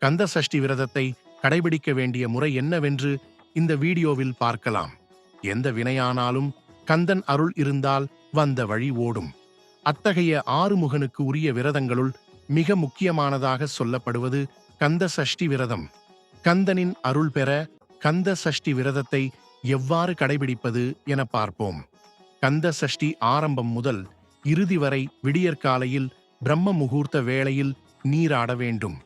கந்த சஷ்டி விரதத்தை கடைபிடிக்க வேண்டிய முறை என்னவென்று இந்த வீடியோவில் பார்க்கலாம். எந்த வினையானாலும் கந்தன் அருள் இருந்தால் வந்த வழி ஓடும். அத்தகைய ஆறுமுகனுக்கு உரிய விரதங்களுள் மிக முக்கியமானதாக சொல்லப்படுவது கந்த சஷ்டி விரதம். கந்தனின் அருள் பெற கந்த சஷ்டி விரதத்தை எவ்வாறு கடைபிடிப்பது என பார்ப்போம். கந்த சஷ்டி ஆரம்பம் முதல் இறுதி வரை விடியற்காலையில் பிரம்ம முகூர்த்த வேளையில் நீராட வேண்டும்.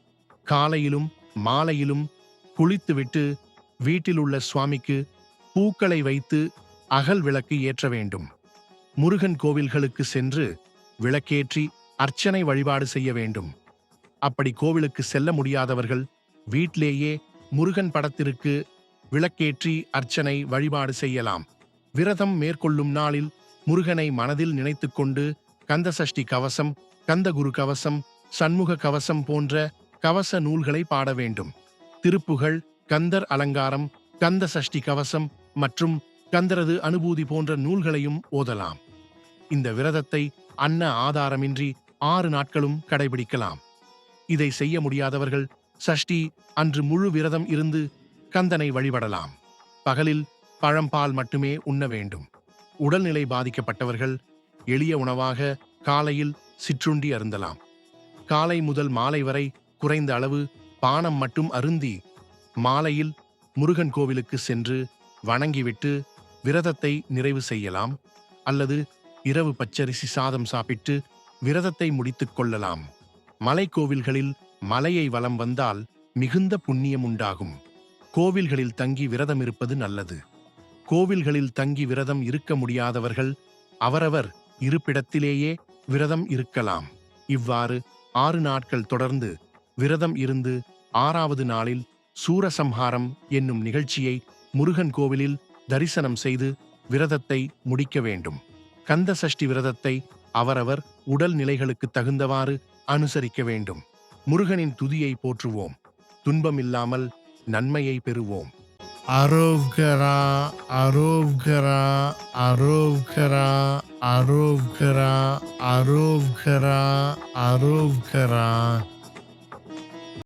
காலையிலும் மாலையிலும் குளித்துவிட்டு வீட்டிலுள்ள சுவாமிக்கு பூக்களை வைத்து அகல் விளக்கு ஏற்ற வேண்டும். முருகன் கோவில்களுக்கு சென்று விளக்கேற்றி அர்ச்சனை வழிபாடு செய்ய வேண்டும். அப்படி கோவிலுக்கு செல்ல முடியாதவர்கள் வீட்டிலேயே முருகன் படத்திற்கு விளக்கேற்றி அர்ச்சனை வழிபாடு செய்யலாம். விரதம் மேற்கொள்ளும் நாளில் முருகனை மனதில் நினைத்துக்கொண்டு கந்த சஷ்டி கவசம், கந்தகுரு கவசம், சண்முக கவசம் போன்ற கவச நூல்களை பாட வேண்டும். திருப்புகழ், கந்தர் அலங்காரம், கந்த சஷ்டி கவசம் மற்றும் கந்தரது அனுபூதி போன்ற நூல்களையும் ஓதலாம். இந்த விரதத்தை அன்ன ஆதாரமின்றி 6 நாட்களும் கடைபிடிக்கலாம். இதை செய்ய முடியாதவர்கள் சஷ்டி அன்று முழு விரதம் இருந்து கந்தனை வழிபடலாம். பகலில் பழம்பால் மட்டுமே உண்ண வேண்டும். உடல்நிலை பாதிக்கப்பட்டவர்கள் எளிய உணவாக காலையில் சிற்றுண்டி அருந்தலாம். காலை முதல் மாலை வரை குறைந்த அளவு பானம் மட்டும் அருந்தி மாலையில் முருகன் கோவிலுக்கு சென்று வணங்கிவிட்டு விரதத்தை நிறைவு செய்யலாம். அல்லது இரவு பச்சரிசி சாதம் சாப்பிட்டு விரதத்தை முடித்துக் கொள்ளலாம். மலைக்கோவில்களில் மலையை வலம் வந்தால் மிகுந்த புண்ணியம் உண்டாகும். கோவில்களில் தங்கி விரதம் இருப்பது நல்லது. கோவில்களில் தங்கி விரதம் இருக்க முடியாதவர்கள் அவரவர் இருப்பிடத்திலேயே விரதம் இருக்கலாம். இவ்வாறு 6 நாட்கள் தொடர்ந்து விரதம் இருந்து 6வது நாளில் சூரசம்ஹாரம் என்னும் நிகழ்ச்சியை முருகன் கோவிலில் தரிசனம் செய்து விரதத்தை முடிக்க வேண்டும். கந்த சஷ்டி விரதத்தை அவரவர் உடல் நிலைகளுக்கு தகுந்தவாறு அனுசரிக்க வேண்டும். முருகனின் துதியை போற்றுவோம். துன்பம் இல்லாமல் நன்மையை பெறுவோம். அரோகரா அரோகரா அரோகரா அரோகரா அரோகரா அரோகரா.